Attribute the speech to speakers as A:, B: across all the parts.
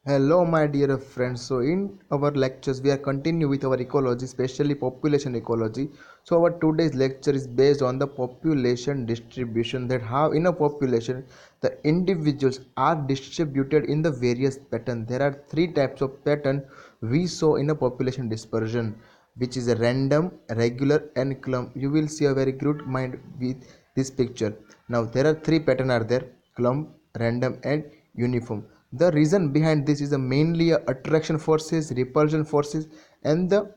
A: Hello, my dear friends. So, in our lectures, we are continue with our ecology, especially population ecology. So, our today's lecture is based on the population distribution. That how in a population the individuals are distributed in the various pattern. There are three types of pattern we saw in a population dispersion, which is a random, regular, and clump. You will see a very good mind with this picture. Now, there are three pattern are there: clump, random, and uniform. The reason behind this is mainly attraction forces, repulsion forces, and the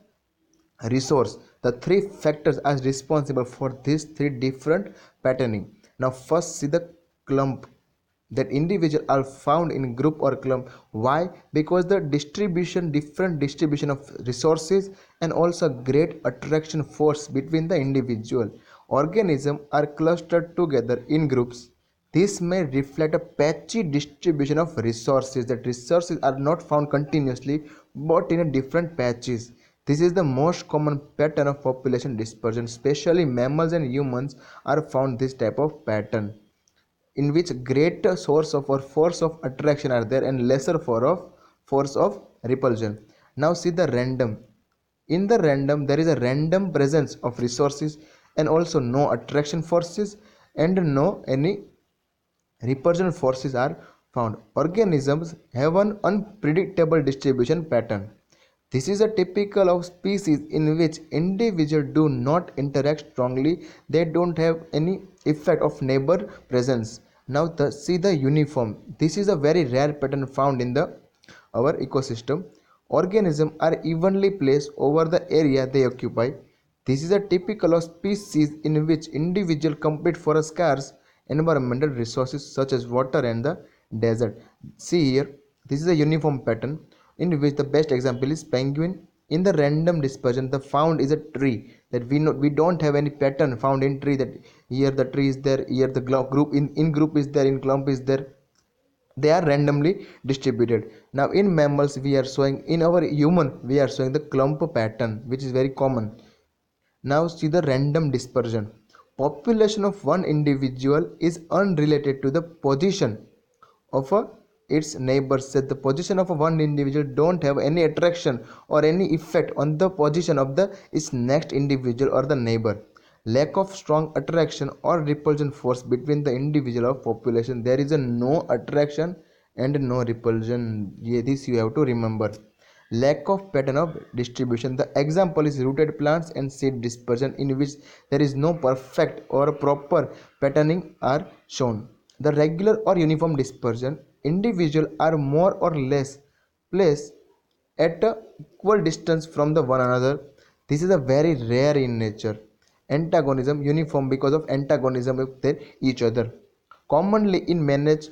A: resource. The three factors are responsible for these three different patterning. Now first see the clump, that individual are found in group or clump. Why? Because the distribution, different distribution of resources, and also great attraction force between the individual organism are clustered together in groups. This may reflect a patchy distribution of resources, that resources are not found continuously but in a different patches. This is the most common pattern of population dispersion. Especially mammals and humans are found this type of pattern, in which greater source of or force of attraction are there and lesser force of repulsion. Now see the random. In the random, there is a random presence of resources and also no attraction forces and no any repulsion forces are found. Organisms have an unpredictable distribution pattern. This is a typical of species in which individuals do not interact strongly. They don't have any effect of neighbor presence. Now see the uniform. This is a very rare pattern found in the our ecosystem. Organisms are evenly placed over the area they occupy. This is a typical of species in which individuals compete for a scarce environmental resources such as water and the desert. See here, this is a uniform pattern in which the best example is penguin. In the random dispersion, the found is a tree, that we don't have any pattern found in tree, that here the tree is there, here the group in group is there, in clump is there. They are randomly distributed. Now in mammals we are showing, in our human we are showing the clump pattern, which is very common. Now see the random dispersion. Population of one individual is unrelated to the position of its neighbors. That the position of one individual don't have any attraction or any effect on the position of the its next individual or the neighbor. Lack of strong attraction or repulsion force between the individual or population. There is a no attraction and no repulsion. Yeah, this you have to remember. Lack of pattern of distribution. The example is rooted plants and seed dispersion, in which there is no perfect or proper patterning are shown. The regular or uniform dispersion. Individuals are more or less placed at a equal distance from the one another. This is a very rare in nature. Antagonism. Uniform because of antagonism with each other. Commonly in managed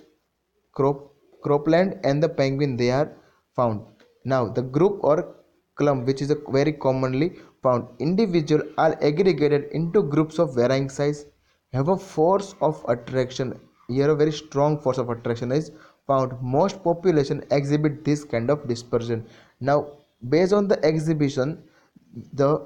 A: cropland and the penguin they are found. Now the group or clump, which is a very commonly found, individual are aggregated into groups of varying size, have a force of attraction. Here a very strong force of attraction is found. Most population exhibit this kind of dispersion. Now based on the exhibition, the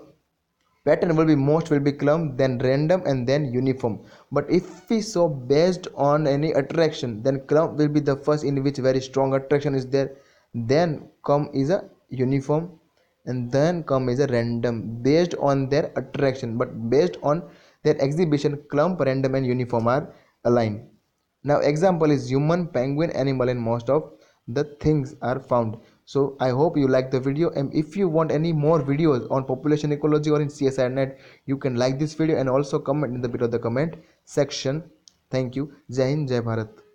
A: pattern will be most will be clump, then random, and then uniform. But if we saw based on any attraction, then clump will be the first, in which very strong attraction is there, then come is a uniform, and then come is a random based on their attraction. But based on their exhibition, clump, random, and uniform are aligned. Now example is human, penguin, animal, and most of the things are found. So I hope you like the video, and if you want any more videos on population ecology or in CSI net, you can like this video and also comment in the below the comment section. Thank you. Jai Hind, Jai Bharat.